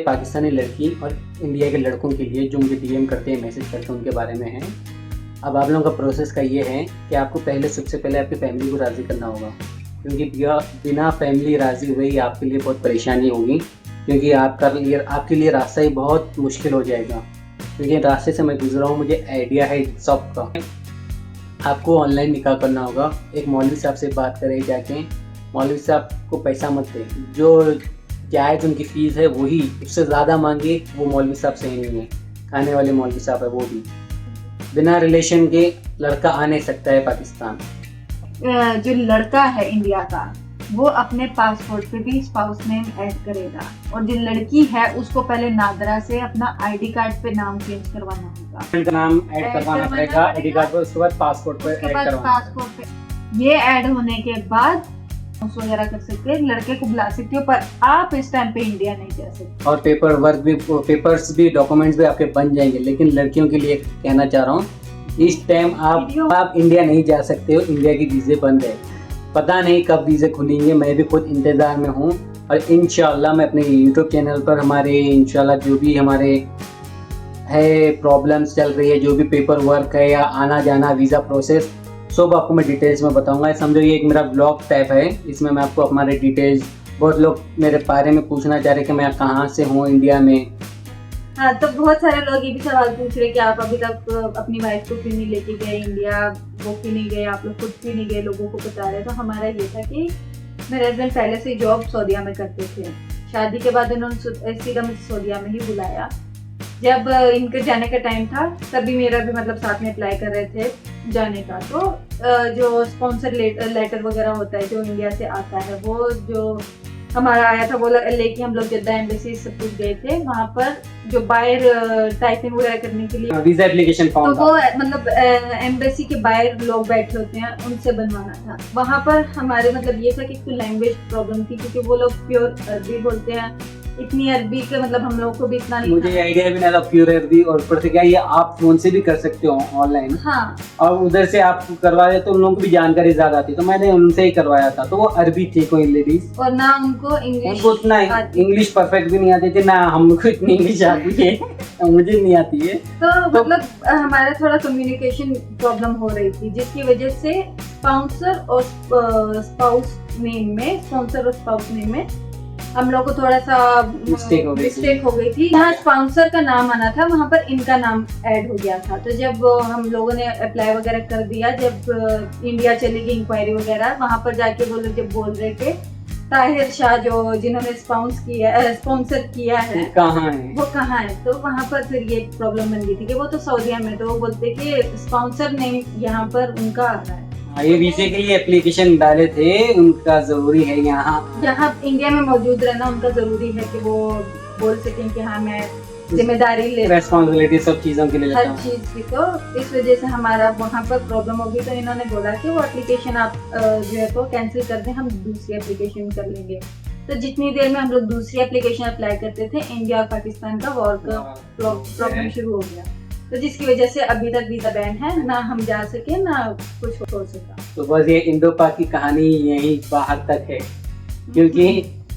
पाकिस्तानी लड़की और इंडिया के लड़कों के लिए जो मुझे डीएम करते हैं, मैसेज करते हैं, उनके बारे में है। अब आप लोगों का प्रोसेस का ये है कि आपको सबसे पहले आपकी फैमिली को राज़ी करना होगा, क्योंकि बिना फैमिली राज़ी हुए ही आपके लिए बहुत परेशानी होगी, क्योंकि आपके लिए रास्ता ही बहुत मुश्किल हो जाएगा। क्योंकि रास्ते से मैं गुजरा हूँ, मुझे आइडिया है सब का। आपको ऑनलाइन निकाह करना होगा। एक मौलवी साहब से बात करें जाके, मौलवी साहब को पैसा मत दें, जो जायज़ उनकी फ़ीस है वही, उससे ज़्यादा मांगे वो मौलवी साहब सही नहीं है। खाने वाले मौलवी साहब है वो भी बिना रिलेशन के लड़का आ नहीं सकता है पाकिस्तान। जो लड़का है इंडिया का, वो अपने पासपोर्ट पे भी स्पाउस नेम ऐड करेगा, और जो लड़की है उसको पहले नादरा से अपना आईडी कार्ड पे नाम चेंज करवाना होगा। उनका नाम ऐड करवाना पड़ेगा आईडी कार्ड पर, उसके बाद पासपोर्ट पर ऐड करवाना। पासपोर्ट पे ये ऐड होने के बाद वगैरह कर सकते हैं, लड़के को बुला सकते हो, पर आप इस टाइम पे इंडिया नहीं जा सकते। और पेपर्स भी डॉक्यूमेंट्स भी आपके बन जाएंगे। लेकिन लड़कियों के लिए कहना चाह रहा हूँ, इस टाइम आप इंडिया नहीं जा सकते हो। इंडिया की वीज़े बंद है, पता नहीं कब वीज़े खुलेंगे। मैं भी खुद इंतज़ार में हूँ, और इंशाल्लाह मैं अपने यूट्यूब चैनल पर हमारे इंशाल्लाह जो भी हमारे है प्रॉब्लम्स चल रही है, जो भी पेपर वर्क है या आना जाना वीज़ा प्रोसेस, सब आपको मैं डिटेल्स में बताऊंगा। समझो ये एक मेरा ब्लॉग टाइप है, इसमें मैं आपको हमारे डिटेल्स, बहुत लोग मेरे बारे में पूछना चाह रहे कि मैं कहाँ से हूँ इंडिया में। हाँ, तो बहुत सारे लोग ये भी सवाल पूछ रहे कि आप अभी तक अपनी वाइफ को क्यों नहीं लेके गए इंडिया, वो क्यों नहीं गए, आप लोग खुद क्यों नहीं गए, लोगों को बता रहे। तो हमारा ये था कि मेरे हस्बैंड पहले से जॉब सऊदीया में करते थे। शादी के बाद उन्होंने सीधा मुझे सऊदीया में ही बुलाया। जब इनके जाने का टाइम था तभी मेरा भी मतलब साथ में अप्लाई कर रहे थे जाने का। तो जो स्पॉन्सर लेटर वगैरह होता है जो इंडिया से आता है, वो जो हमारा आया था वो लेके हम लोग जद्दा एम्बेसी सब कुछ गए थे। वहाँ पर जो बाहर टाइपिंग वगैरह करने के लिए वीजा एप्लीकेशन फॉर्म, तो वो मतलब एम्बेसी के बाहर लोग बैठे होते हैं, उनसे बनवाना था। वहाँ पर हमारे मतलब ये था कि कोई लैंग्वेज प्रॉब्लम थी, क्योंकि वो लोग प्योर अरबी बोलते हैं। इतनी अरबी के मतलब हम लोगों को भी इतना नहीं, मुझे आइडिया भी नहीं था प्योर अरबी। और ऊपर से क्या, ये आप फोन से भी कर सकते हो ऑनलाइन। हाँ, और उधर से आप करवा रहे तो उन लोगों को भी जानकारी ज्यादा आती, तो मैंने उनसे ही करवाया था। तो वो अरबी थी कोई लेडीज, और ना उनको उतना इंग्लिश परफेक्ट भी नहीं आती थी, ना हमको इतनी इंग्लिश आती है, मुझे नहीं आती है। तो मतलब हमारा थोड़ा कम्युनिकेशन प्रॉब्लम हो रही थी, जिसकी वजह से स्पॉन्सर और स्पाउस नेम में हम लोग को थोड़ा सा मिस्टेक हो गई थी। जहाँ स्पॉन्सर का नाम आना था वहाँ पर इनका नाम ऐड हो गया था। तो जब हम लोगों ने अप्लाई वगैरह कर दिया, जब इंडिया चली गई इंक्वायरी वगैरह, वहाँ पर जाके वो लोग जब बोल रहे थे ताहिर शाह जो जिन्होंने स्पॉन्सर किया है कहाँ है, वो कहाँ है, तो वहाँ पर फिर ये प्रॉब्लम बन गई थी कि वो तो सऊदीया में, तो वो बोलते कि स्पॉन्सर नेम यहाँ पर उनका आ रहा है। ये वीजे के लिए एप्लीकेशन डाले थे, उनका जरूरी है यहाँ इंडिया में मौजूद रहना, उनका जरूरी है कि वो बोल सकें कि हाँ मैं जिम्मेदारी ले, रेस्पॉन्सिबिलिटी सब चीजों के लिए हर चीज की। तो इस वजह से हमारा वहाँ पर प्रॉब्लम होगी। तो इन्होंने बोला कि वो एप्लीकेशन आप जो है तो कैंसिल कर दें, हम दूसरी एप्लीकेशन कर लेंगे। तो जितनी देर में हम लोग दूसरी एप्लीकेशन अप्लाई करते थे, इंडिया और पाकिस्तान का वॉर का प्रॉब्लम शुरू हो गया। तो जिसकी वजह से अभी तक वीजा बैन है, ना हम जा सके ना कुछ हो सका। तो बस ये इंडो पाक की कहानी यही बाहर तक है, क्योंकि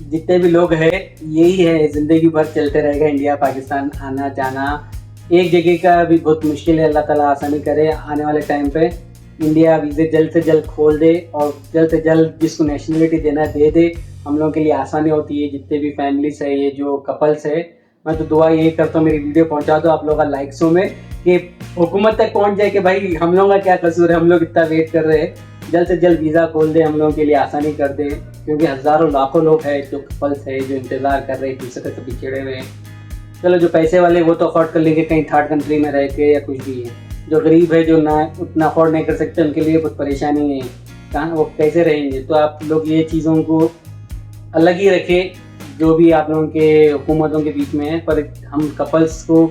जितने भी लोग हैं यही है, जिंदगी भर चलते रहेगा इंडिया पाकिस्तान आना जाना। एक जगह का भी बहुत मुश्किल है, अल्लाह ताला आसानी करे। आने वाले टाइम पे इंडिया वीज़े जल्द से जल्द खोल दे, और जल्द से जल्द जिसको नेशनलिटी देना दे दे। हम लोगों के लिए आसानी होती है, जितने भी फैमिलीज है, ये जो कपल्स है। मैं तो दुआ यही करता हूँ मेरी वीडियो पहुँचा दो आप लोग का लाइक्सों में, कि हुकूमत तक पहुँच जाए कि भाई हम लोगों का क्या कसूर है, हम लोग इतना वेट कर रहे हैं, जल्द से जल्द वीज़ा खोल दे, हम लोगों के लिए आसानी कर दे। क्योंकि हज़ारों लाखों लोग हैं जो कपल्स है, जो इंतज़ार कर रहे हैं, दूसरे से बिछड़े हुए हैं। चलो जो पैसे वाले वो तो अफोर्ड कर लेंगे कहीं थर्ड कंट्री में रह के या कुछ भी है। जो गरीब है, जो ना उतना अफोर्ड नहीं कर सकते, उनके लिए बहुत परेशानी है, कहाँ वो कैसे रहेंगे। तो आप लोग ये चीज़ों को अलग ही रखें, जो भी आप लोगों के हुकूमतों के बीच में है। पर हम कपल्स को,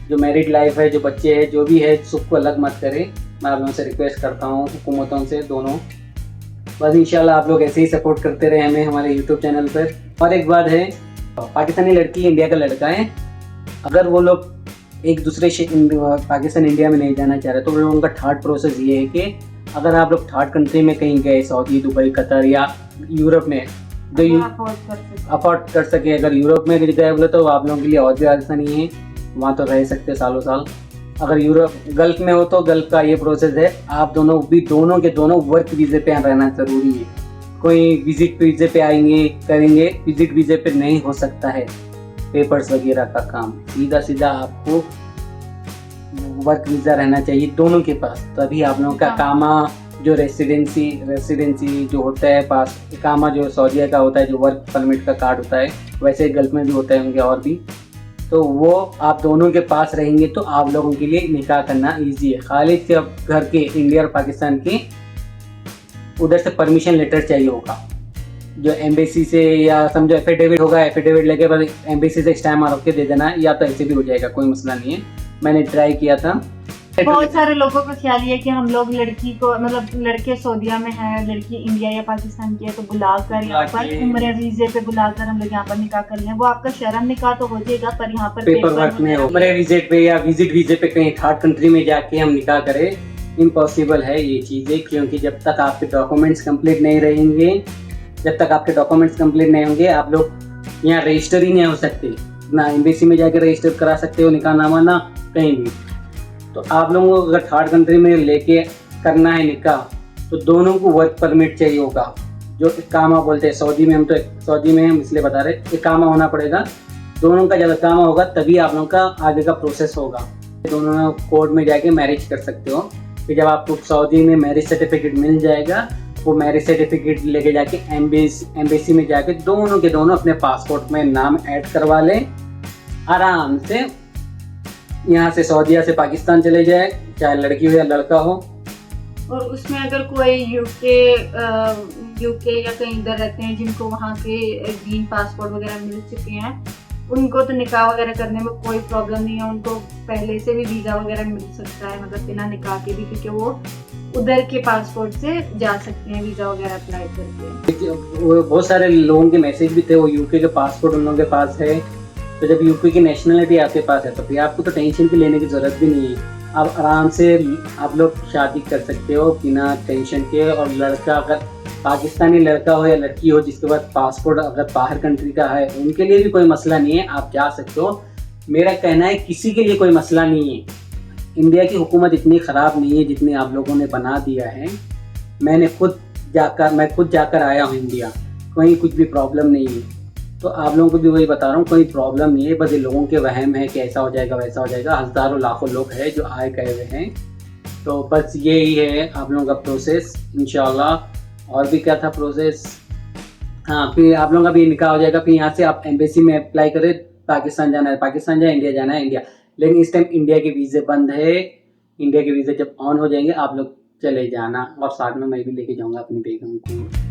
जो मैरिड लाइफ है, जो बच्चे हैं, जो भी है, सबको अलग मत करें। मैं आप लोगों से रिक्वेस्ट करता हूँ, हुकूमतों से, दोनों। बस इंशाल्लाह आप लोग ऐसे ही सपोर्ट करते रहे हमें हमारे यूट्यूब चैनल पर। और एक बात है, पाकिस्तानी लड़की इंडिया का लड़का है, अगर वो लोग एक दूसरे पाकिस्तान इंडिया में नहीं जाना चाह रहे, तो वो लोगों का थर्ड प्रोसेस ये है कि अगर आप लोग थर्ड कंट्री में कहीं गए, सऊदी, दुबई, कतर या यूरोप में, जो अफोर्ड कर सके। अगर यूरोप में गए बोले तो आप लोगों के लिए और भी आसानी है, वहाँ तो रह सकते सालों साल। अगर यूरोप गल्फ में हो तो गल्फ का ये प्रोसेस है, आप दोनों के दोनों वर्क वीज़े पे रहना ज़रूरी है। कोई विजिट वीज़े पे आएंगे करेंगे, विजिट वीज़े पे नहीं हो सकता है पेपर्स वगैरह का काम। सीधा आपको वर्क वीज़ा रहना चाहिए दोनों के पास, तभी आप लोगों का कामा जो रेसिडेंसी जो होता है पास, इकामा जो सऊदीया का होता है, जो वर्क परमिट का कार्ड होता है, वैसे गल्फ में भी होता है उनके और भी, तो वो आप दोनों के पास रहेंगे तो आप लोगों के लिए निकाह करना इजी है। खाली सिर्फ घर के इंडिया और पाकिस्तान के उधर से परमिशन लेटर चाहिए होगा, जो एम्बेसी से, या समझो एफिडेविट होगा, एफिडेविट लेके बस एम्बेसी से स्टैम्प मार के दे देना, या तो ऐसे भी हो जाएगा, कोई मसला नहीं है। मैंने ट्राई किया था। बहुत सारे लोगों का ख्याल ये है कि हम लोग लड़की को, मतलब लड़के सऊदीया में है, लड़की इंडिया या पाकिस्तान की है, तो बुलाकर यहाँ पर उम्र वीजे पे बुलाकर हम लोग यहाँ पर निकाह कर लें। वो आपका शर्म निकाह तो हो जाएगा, पर यहाँ पर पेपर वर्क में उम्र वीजे पे या विजिट वीजे पे कहीं थर्ड कंट्री में जाके हम निकाह करें, इम्पॉसिबल है ये चीज़ें, क्योंकि जब तक आपके डॉक्यूमेंट्स कंप्लीट नहीं रहेंगे, आप लोग यहाँ रजिस्टर ही नहीं हो सकते, ना एम्बेसी में जाके रजिस्टर करा सकते हो निकाहनामा, ना कहीं भी। तो आप लोगों को अगर थर्ड कंट्री में लेके करना है निकाह, तो दोनों को वर्क परमिट चाहिए होगा, जो इकामा बोलते हैं। सऊदी में हम इसलिए बता रहे, इकामा होना पड़ेगा दोनों का। जब इकामा होगा तभी आप लोगों का आगे का प्रोसेस होगा। दोनों कोर्ट में जाके मैरिज कर सकते हो। फिर जब आपको सऊदी में मैरिज सर्टिफिकेट मिल जाएगा, वो मैरिज सर्टिफिकेट लेके जाके एम्बेसी में जाके दोनों के दोनों अपने पासपोर्ट में नाम ऐड करवा लें, आराम से यहाँ से सऊदीया से पाकिस्तान चले जाए, चाहे लड़की हो या लड़का हो। और उसमें अगर कोई यूके या कहीं इधर रहते हैं जिनको वहाँ के ग्रीन पासपोर्ट वगैरह मिल चुके हैं, उनको तो निकाह वगैरह करने में कोई प्रॉब्लम नहीं है, उनको पहले से भी वीज़ा वगैरह मिल सकता है, मतलब बिना निकाह के भी, क्योंकि वो उधर के पासपोर्ट से जा सकते हैं वीज़ा वगैरह अप्लाई करके। बहुत सारे लोगों के मैसेज भी थे, वो यूके के पासपोर्ट उन लोगों के पास है, तो जब यूके की नेशनलिटी आपके पास है तो फिर आपको तो टेंशन की लेने की ज़रूरत भी नहीं है। आप आराम से आप लोग शादी कर सकते हो बिना टेंशन के। और लड़का अगर पाकिस्तानी लड़का हो या लड़की हो जिसके पास पासपोर्ट अगर बाहर कंट्री का है, उनके लिए भी कोई मसला नहीं है, आप जा सकते हो। मेरा कहना है किसी के लिए कोई मसला नहीं है। इंडिया की हुकूमत इतनी ख़राब नहीं है जितनी आप लोगों ने बना दिया है। मैं खुद जाकर आया हूँ इंडिया, कहीं कुछ भी प्रॉब्लम नहीं है। तो आप लोगों को भी वही बता रहा हूँ, कोई प्रॉब्लम नहीं है, बस ये लोगों के वहम है कि ऐसा हो जाएगा वैसा हो जाएगा। हज़ारों लाखों लोग हैं जो आए गए हुए हैं, तो बस यही है आप लोगों का प्रोसेस इंशाल्लाह। और भी क्या था प्रोसेस, हाँ, फिर आप लोगों का भी निकाह हो जाएगा। फिर यहाँ से आप एम्बेसी में अप्लाई करें, पाकिस्तान जाना है पाकिस्तान जाए, इंडिया जाना है इंडिया। लेकिन इस टाइम इंडिया के वीज़े बंद है। इंडिया के वीज़े जब ऑन हो जाएंगे आप लोग चले जाना, और साथ में मैं भी लेके जाऊँगा अपनी बेगम को।